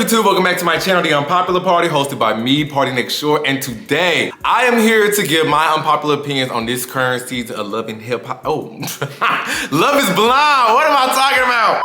YouTube? Welcome back to my channel, The Unpopular Party, hosted by me, Party Next Door. And today, I am here to give my unpopular opinions on this current season of Love and Hip Hop. Oh, Love is Blind. What am I talking about?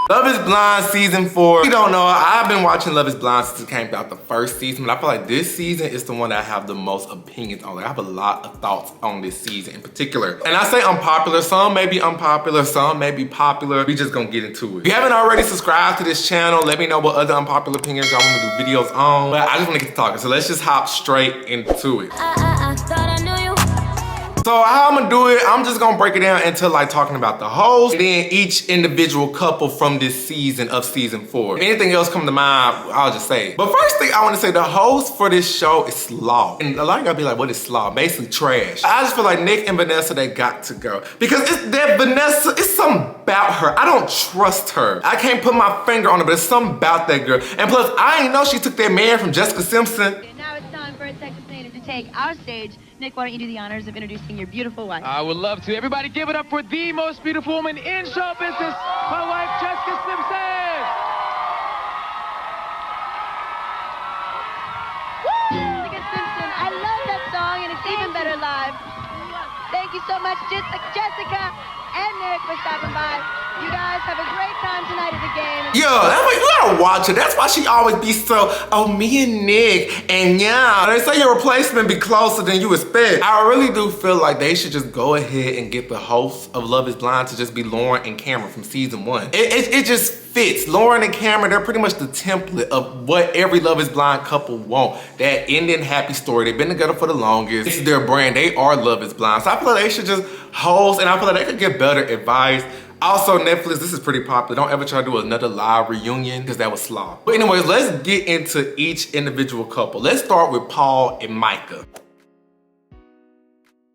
Love is Blind season 4. If you don't know, I've been watching Love is Blind since it came out the first season, but I feel like this season is the one that I have the most opinions on. Like, I have a lot of thoughts on this season in particular. And I say unpopular, some may be unpopular, some may be popular. We just gonna get into it. If you haven't already subscribed to this channel, let me know what other unpopular opinions y'all want me to do videos on. But I just wanna get to talking, so let's just hop straight into it. So how I'm gonna do it, I'm just gonna break it down into like talking about the host and then each individual couple from this season of season 4. If anything else come to mind, I'll just say it. But first thing I wanna say, the host for this show is Slaw. And a lot of y'all be like, what is Slaw? Basically trash. I just feel like Nick and Vanessa, they got to go. Because it's that Vanessa, it's something about her. I don't trust her. I can't put my finger on her, but it's something about that girl. And plus, I didn't know she took that man from Jessica Simpson. And now it's time for a Texas native to take our stage. Nick, why don't you do the honors of introducing your beautiful wife? I would love to. Everybody give it up for the most beautiful woman in show business, my wife, Jessica Simpson. Jessica Simpson, I love that song, and it's even better live. Thank you so much, Jessica and Nick, for stopping by. You guys have a great time tonight at the game. Yo, that's why you gotta watch her. That's why she always be so, oh, me and Nick, and yeah. They say your replacement be closer than you expect. I really do feel like they should just go ahead and get the host of Love is Blind to just be Lauren and Cameron from season 1. It just fits. Lauren and Cameron, they're pretty much the template of what every Love is Blind couple want. That ending happy story. They've been together for the longest. This is their brand. They are Love is Blind. So I feel like they should just host, and I feel like they could get better advice. Also, Netflix, this is pretty popular. Don't ever try to do another live reunion because that was slaw. But anyways, let's get into each individual couple. Let's start with Paul and Micah.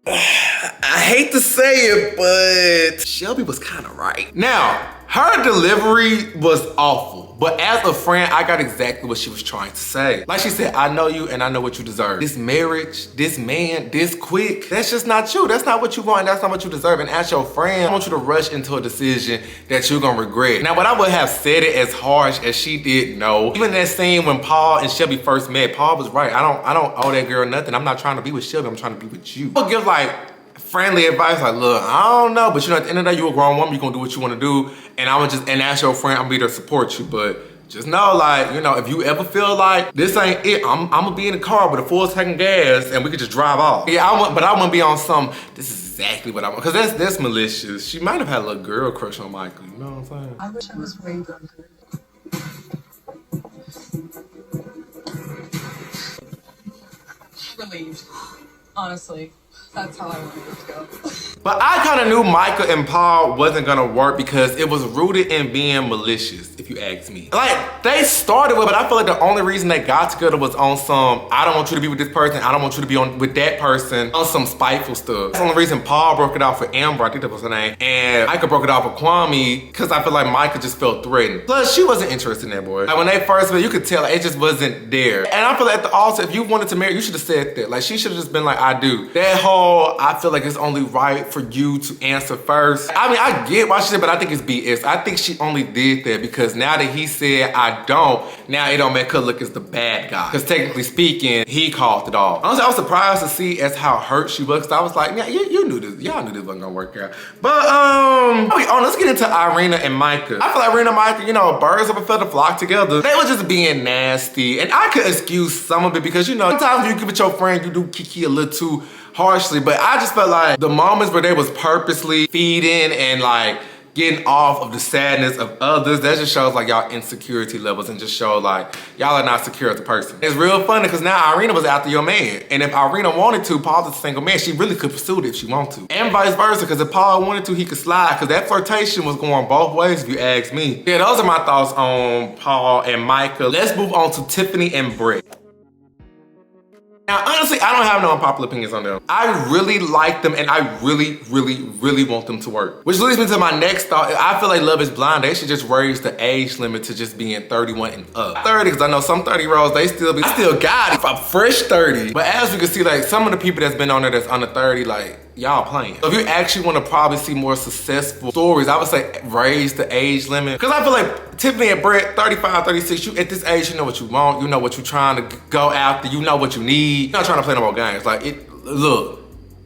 I hate to say it, but Shelby was kind of right. Now, her delivery was awful, but as a friend, I got exactly what she was trying to say. Like she said, I know you and I know what you deserve. This marriage, this man, this quick, that's just not you. That's not what you want, that's not what you deserve. And as your friend, I want you to rush into a decision that you're gonna regret. Now, would I would have said it as harsh as she did? No. Even that scene when Paul and Shelby first met, Paul was right. I don't owe that girl nothing. I'm not trying to be with Shelby, I'm trying to be with you. I'll give like friendly advice, like, look, I don't know, but you know, at the end of the day, you a grown woman, you're gonna do what you wanna do, and as your friend, I'm gonna be there to support you, but just know, like, you know, if you ever feel like this ain't it, I'm gonna be in the car with a full tank of gas, and we could just drive off. Yeah, but I wanna be on some, this is exactly what I want, because that's malicious. She might have had a little girl crush on Michael, you know what I'm saying? I wish I was way younger. Relieved, honestly. That's how I wanted it to go. But I kind of knew Micah and Paul wasn't gonna work because it was rooted in being malicious, if you ask me. Like, they started with, but I feel like the only reason they got together was on some, I don't want you to be with this person, I don't want you to be with that person, on some spiteful stuff. That's the only reason Paul broke it off for Amber, I think that was her name, and Micah broke it off for Kwame, because I feel like Micah just felt threatened. Plus, she wasn't interested in that boy. Like, when they first met, you could tell, like, it just wasn't there. And I feel like at the altar, if you wanted to marry, you should have said that. Like, she should have just been like, I do. That whole, I feel like it's only right for you to answer first. I mean, I get why she did, but I think it's BS. I think she only did that because now that he said I don't, now it don't make her look as the bad guy. Because technically speaking, he called it off. Honestly, I was surprised to see as how hurt she was. Cause I was like, yeah, you knew this. Y'all knew this wasn't gonna work out. But let's get into Irina and Micah. I feel like Irina and Micah, you know, birds of a feather flock together. They were just being nasty, and I could excuse some of it because, you know, sometimes when you give it your friend, you do kiki a little too harshly, but I just felt like the moments where they was purposely feeding and like getting off of the sadness of others, that just shows like y'all insecurity levels and just show like y'all are not secure as a person. It's real funny because now Irina was after your man, and if Irina wanted to, Paul's a single man, she really could pursue it if she wanted to. And vice versa, because if Paul wanted to, he could slide, because that flirtation was going both ways if you ask me. Yeah, those are my thoughts on Paul and Micah. Let's move on to Tiffany and Brick. Now, honestly, I don't have no unpopular opinions on them. I really like them, and I really, really, really want them to work. Which leads me to my next thought. I feel like Love is Blind, they should just raise the age limit to just being 31 and up. 30, because I know some 30-year-olds, I still got it. I'm fresh 30. But as you can see, like, some of the people that's been on there that's under 30, like, y'all playing. So if you actually want to probably see more successful stories, I would say raise the age limit. Because I feel like Tiffany and Brick, 35, 36, you at this age, you know what you want, you know what you're trying to go after, you know what you need. You're not trying to play no more games. Like, look.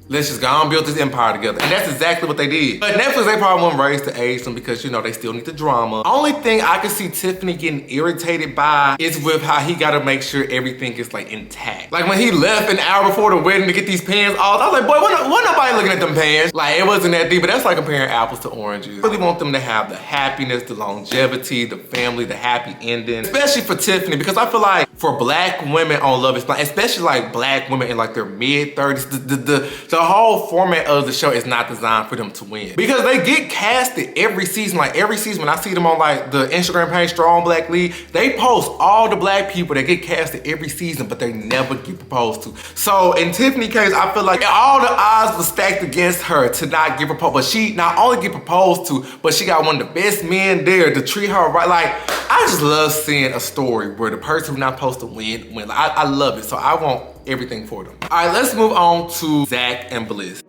Let's just go on and build this empire together. And that's exactly what they did. But Netflix, they probably won't raise the age limit because, you know, they still need the drama. Only thing I can see Tiffany getting irritated by is with how he gotta make sure everything is like intact. Like when he left an hour before the wedding to get these pans off, I was like, boy, what nobody looking at them pans? Like, it wasn't that deep, but that's like comparing apples to oranges. I really want them to have the happiness, the longevity, the family, the happy ending. Especially for Tiffany, because I feel like for black women on Love is Blind, especially like black women in like their mid-30s, the whole format of the show is not designed for them to win. Because they get casted every season. Like every season when I see them on like the Instagram page, Strong Black League, they post all the black people that get casted every season, but they never get proposed to. So in Tiffany's case, I feel like all the odds were stacked against her to not get proposed. But she not only get proposed to, but she got one of the best men there to treat her right. Like, I just love seeing a story where the person who's not supposed to win. Like, I love it. So I want everything for them. All right, let's move on to Zack and Bliss.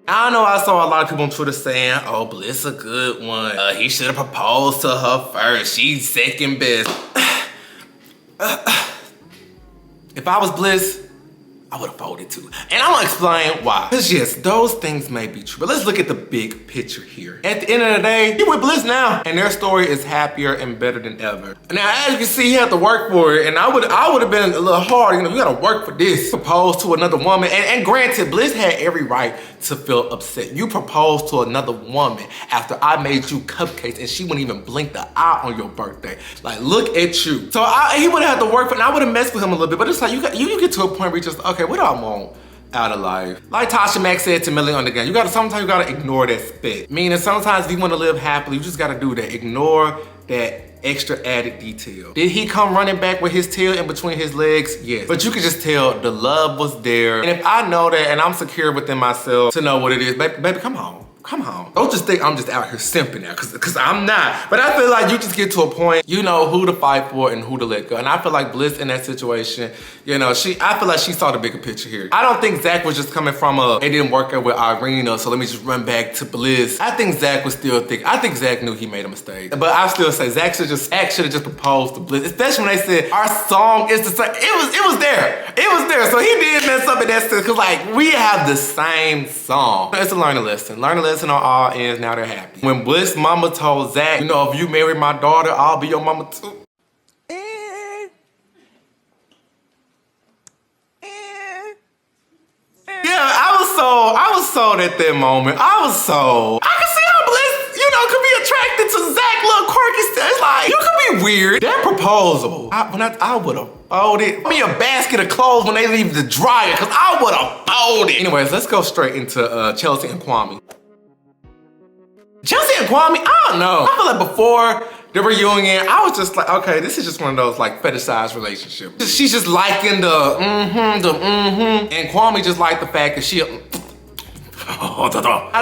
I know I saw a lot of people on Twitter saying, oh, Bliss a good one. He should have proposed to her first. She's second best. If I was Bliss, I would have folded too. And I'm gonna explain why. Because yes, those things may be true, but let's look at the big picture here. At the end of the day, he with Bliss now, and their story is happier and better than ever. Now, as you can see, he had to work for it, and I would have been a little hard, you know, you gotta work for this. Propose to another woman, and granted, Bliss had every right to feel upset. You proposed to another woman after I made you cupcakes, and she wouldn't even blink the eye on your birthday. Like, look at you. So he would have had to work for it, and I would have messed with him a little bit, but it's like, you get to a point where you just, okay, what do I want out of life? Like Tasha Mack said to Millie on the game, sometimes you gotta ignore that spit. Meaning sometimes if you wanna live happily, you just gotta do that. Ignore that extra added detail. Did he come running back with his tail in between his legs? Yes. But you could just tell the love was there. And if I know that and I'm secure within myself to know what it is, baby, come on. Come on. Don't just think I'm just out here simping now, cause I'm not. But I feel like you just get to a point, you know who to fight for and who to let go. And I feel like Bliss in that situation, you know, I feel like she saw the bigger picture here. I don't think Zack was just coming from it didn't work out with Irina, so let me just run back to Bliss. I think Zack was still thinking, I think Zack knew he made a mistake. But I still say Zack should have just proposed to Bliss, especially when they said our song is the same. It was there. It was there. So he did mess up in that sense, cause like we have the same song. It's a learning lesson. Learn a lesson on all ends, now they're happy. When Bliss mama told Zack, you know, if you marry my daughter, I'll be your mama too. Yeah, I was sold at that moment. I can see how Bliss, you know, could be attracted to Zack, little quirky stuff. It's like, you could be weird. That proposal, I would have folded. Me a basket of clothes when they leave the dryer, cause I would have folded. Anyways, let's go straight into Chelsea and Kwame. Chelsea and Kwame, I don't know. I feel like before the reunion, I was just like, okay, this is just one of those like fetishized relationships. She's just liking the and Kwame just liked the fact that she, I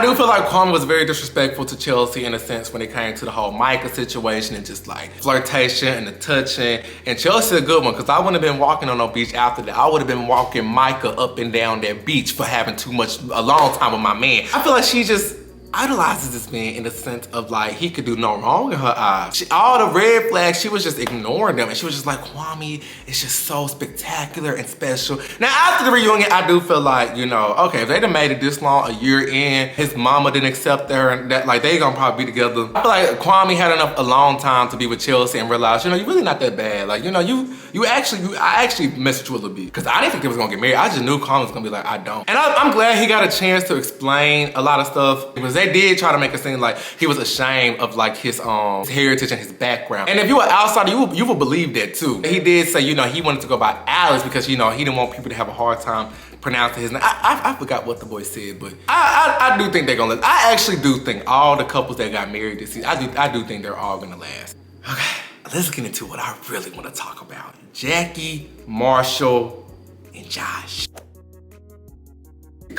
do feel like Kwame was very disrespectful to Chelsea in a sense when it came to the whole Micah situation and just like flirtation and the touching. And Chelsea a good one, because I wouldn't have been walking on no beach after that. I would have been walking Micah up and down that beach for having a long time with my man. I feel like she just idolizes this man in the sense of like he could do no wrong in her eyes. All the red flags, she was just ignoring them, and she was just like, Kwame is just so spectacular and special. Now after the reunion, I do feel like, you know, okay, if they'd have made it this long, a year in, his mama didn't accept her, and that like they gonna probably be together. I feel like Kwame had a long time to be with Chelsea and realize, you know, you're really not that bad. Like, you know, I actually messed with you a little bit, because I didn't think they was gonna get married. I just knew Kwame was gonna be like, I don't. And I'm glad he got a chance to explain a lot of stuff, because they did try to make it seem like he was ashamed of like his heritage and his background. And if you were outsider, you would believe that too. He did say, you know, he wanted to go by Alice because, you know, he didn't want people to have a hard time pronouncing his name. I forgot what the boy said, but I do think they're gonna last. I actually do think all the couples that got married this season, I do think they're all gonna last. Okay, let's get into what I really want to talk about. Jackie, Marshall, and Josh.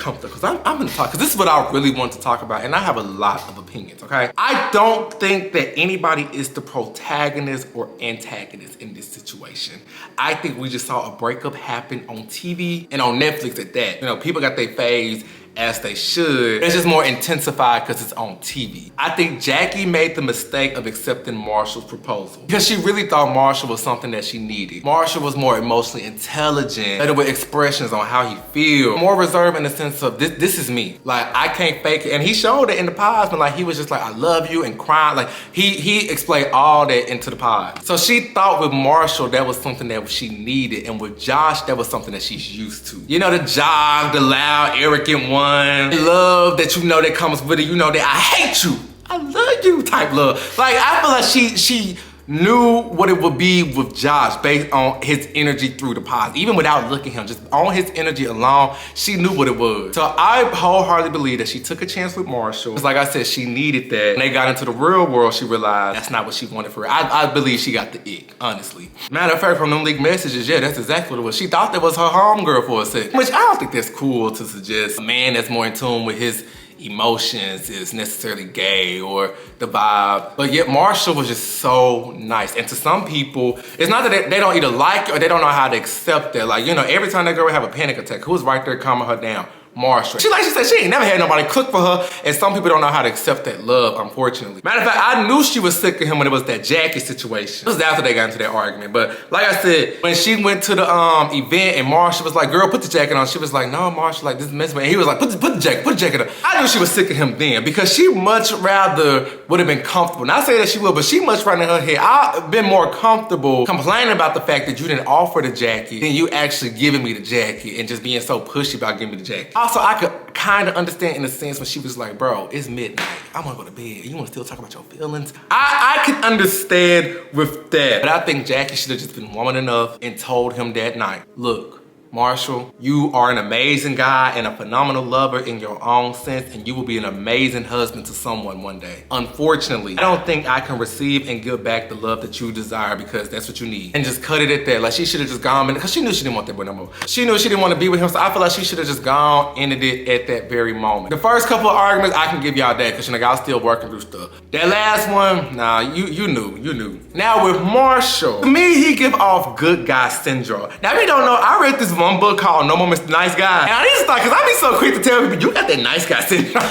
comfortable, because I'm gonna talk, because this is what I really want to talk about, and I have a lot of opinions, okay? I don't think that anybody is the protagonist or antagonist in this situation. I think we just saw a breakup happen on TV and on Netflix at that. You know, people got their phase as they should. It's just more intensified because it's on TV. I think Jackie made the mistake of accepting Marshall's proposal because she really thought Marshall was something that she needed. Marshall was more emotionally intelligent, better with expressions on how he feels, more reserved in the sense of this is me. Like, I can't fake it. And he showed it in the pods, but like he was just like, I love you, and crying. Like he explained all that into the pod. So she thought with Marshall that was something that she needed, and with Josh that was something that she's used to. You know, the jog, the loud, arrogant one. Love that you know that comes with it. You know that I hate you, I love you type love. Like, I feel like she knew what it would be with Josh based on his energy through the pods. Even without looking at him, just on his energy alone, she knew what it was. So I wholeheartedly believe that she took a chance with Marshall. Because like I said, she needed that. When they got into the real world, she realized that's not what she wanted for her. I believe she got the ick, honestly. Matter of fact, from them leaked messages, yeah, that's exactly what it was. She thought that was her homegirl for a second. Which I don't think that's cool to suggest a man that's more in tune with his emotions is necessarily gay or the vibe. But yet Marshall was just so nice. And to some people, it's not that they don't either like it or they don't know how to accept that. Like, you know, every time that girl would have a panic attack, who's right there calming her down? Marshall. She said she ain't never had nobody cook for her, and some people don't know how to accept that love, unfortunately. Matter of fact, I knew she was sick of him when it was that Jackie situation. It was after they got into that argument, but like I said, when she went to the event and Marshall was like, girl, put the jacket on, she was like, no, Marshall, like, this is messing with me. And he was like, put the jacket on. I knew she was sick of him then, because she much rather would have been comfortable. Not say that she would, but she much rather in her head, I've been more comfortable complaining about the fact that you didn't offer the jacket than you actually giving me the jacket and just being so pushy about giving me the jacket. Also, I could kind of understand in a sense when she was like, bro, it's midnight, I want to go to bed. You want to still talk about your feelings? I can understand with that. But I think Jackie should have just been woman enough and told him that night, look, Marshall, you are an amazing guy and a phenomenal lover in your own sense, and you will be an amazing husband to someone one day. Unfortunately, I don't think I can receive and give back the love that you desire, because that's what you need. And just cut it at that. Like, she should have just gone in, because she knew she didn't want that boy no more. She knew she didn't want to be with him, so I feel like she should have just gone, ended it at that very moment. The first couple of arguments, I can give y'all that, because you know, I was still working through stuff. That last one, nah, you knew. Now with Marshall, to me, he give off good guy syndrome. Now, if you don't know, I read this one book called No More Mr. Nice Guy. And I need to start, because I be so quick to tell people, you got that nice guy syndrome.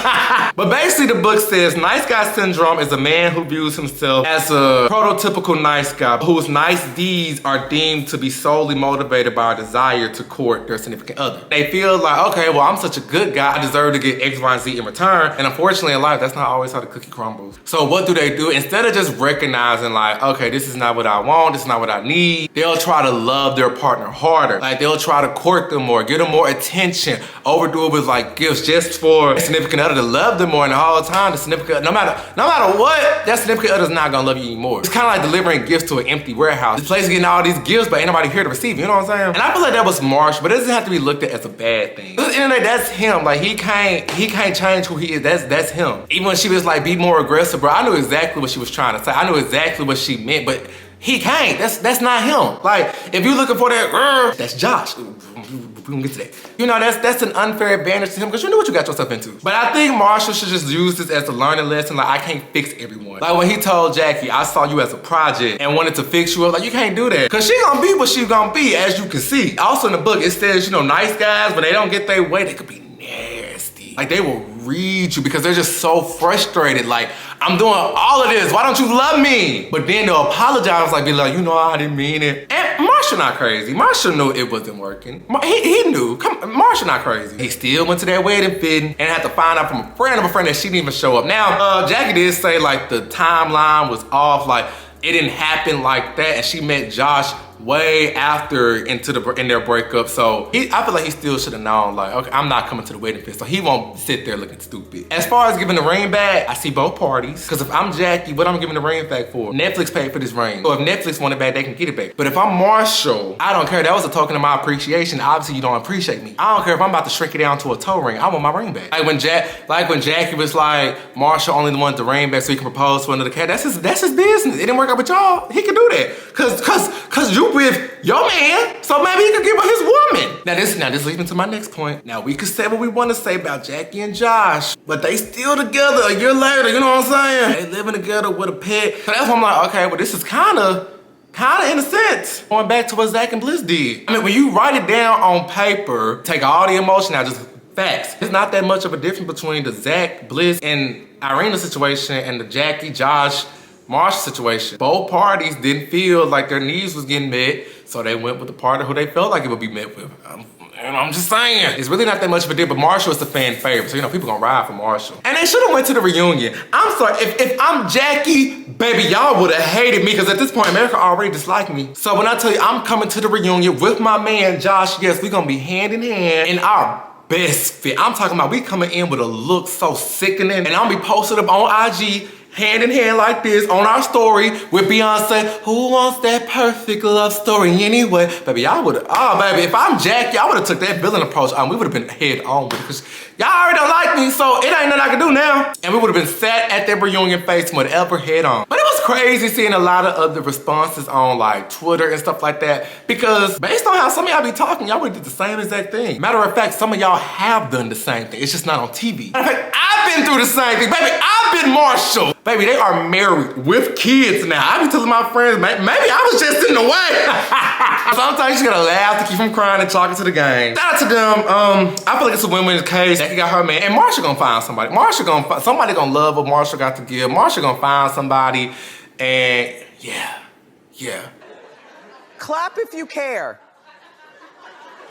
But basically the book says, nice guy syndrome is a man who views himself as a prototypical nice guy, whose nice deeds are deemed to be solely motivated by a desire to court their significant other. They feel like, okay, well, I'm such a good guy, I deserve to get X, Y, and Z in return. And unfortunately in life, that's not always how the cookie crumbles. So what do? Instead of just recognizing like, okay, this is not what I want, this is not what I need, they'll try to love their partner harder. Like, they'll try to court them more, give them more attention, overdo it with like gifts just for a significant other to love them more. And the whole time, the significant, no matter what, that significant other's not gonna love you anymore. It's kind of like delivering gifts to an empty warehouse. This place is getting all these gifts, but ain't nobody here to receive, you know what I'm saying? And I feel like that was Marshall, but it doesn't have to be looked at as a bad thing. At the end of the day, that's him. Like, he can't change who he is. That's him. Even when she was like, be more aggressive, bro, I knew exactly what she was trying to say. I knew exactly what she meant, but he can't. That's not him. Like, if you're looking for that girl, that's Josh. We gonna get to that. You know, that's an unfair advantage to him, because you knew what you got yourself into. But I think Marshall should just use this as a learning lesson. Like, I can't fix everyone. Like when he told Jackie, I saw you as a project and wanted to fix you up. Like, you can't do that, because she gonna be what she gonna be, as you can see. Also in the book, it says, you know, nice guys, when they don't get their way, they could be nasty. Like, they will read you because they're just so frustrated. Like, I'm doing all of this, why don't you love me? But then they'll apologize, like, be like, you know, I didn't mean it. And Marshall not crazy. Marshall knew it wasn't working. He knew. Marshall not crazy. He still went to that wedding fitting and had to find out from a friend of a friend that she didn't even show up. Now, Jackie did say like the timeline was off, like it didn't happen like that, and she met Josh way after in their breakup. So I feel like he still should have known, like, okay, I'm not coming to the wedding feast, so he won't sit there looking stupid. As far as giving the ring back, I see both parties, because if I'm Jackie, what I'm giving the ring back for? Netflix paid for this ring, so if Netflix want it back, they can get it back. But if I'm Marshall, I don't care. That was a token of my appreciation. Obviously you don't appreciate me. I don't care if I'm about to shrink it down to a toe ring, I want my ring back. Like when Jackie was like, Marshall only wanted the ring back so he can propose to another cat, that's his business. It didn't work out with y'all, he can do that, cause you you with your man, so maybe he could give her his woman. Now this leads me to my next point. Now we could say what we want to say about Jackie and Josh, but they still together a year later, you know what I'm saying? They living together with a pet. So that's why I'm like, okay, well this is kinda in a sense, going back to what Zack and Bliss did. I mean, when you write it down on paper, take all the emotion out, just facts. There's not that much of a difference between the Zack, Bliss, and Irina situation and the Jackie, Josh, Marshall situation. Both parties didn't feel like their needs was getting met, so they went with the partner who they felt like it would be met with. I'm just saying. It's really not that much of a deal, but Marshall is the fan favorite, so you know, people gonna ride for Marshall. And they should've went to the reunion. I'm sorry, if I'm Jackie, baby, y'all would've hated me, because at this point, America already disliked me. So when I tell you I'm coming to the reunion with my man, Josh, yes, we gonna be hand in hand in our best fit. I'm talking about we coming in with a look so sickening, and I'll be posted up on IG, hand in hand like this on our story with Beyonce. Who wants that perfect love story anyway? Baby, y'all would've, oh baby, if I'm Jack, y'all would've took that villain approach. We would've been head on with it, because y'all already don't like me, so it ain't nothing I can do now. And we would've been sat at that reunion facing whatever head on. But it was crazy seeing a lot of other responses on like Twitter and stuff like that, because based on how some of y'all be talking, y'all would've did the same exact thing. Matter of fact, some of y'all have done the same thing. It's just not on TV. Matter of fact, I've been through the same thing. Baby, I've been Marshall. Baby, they are married with kids now. I be telling my friends, maybe I was just in the way. Sometimes you just gotta laugh to keep from crying and talking to the game. Shout out to them. I feel like it's a win-win case. Jackie got her man, and Marshall gonna find somebody. Somebody gonna love what Marshall got to give. Marshall gonna find somebody, and yeah. Clap if you care.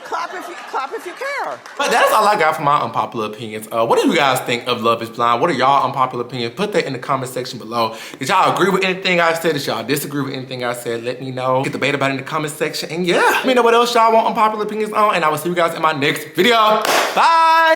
Clap if you care. But that's all I got for my unpopular opinions. What do you guys think of Love is Blind? What are y'all unpopular opinions? Put that in the comment section below. Did y'all agree with anything I said? Did y'all disagree with anything I said? Let me know. Get debate about it in the comment section. And yeah, let me know what else y'all want unpopular opinions on. And I will see you guys in my next video. Bye.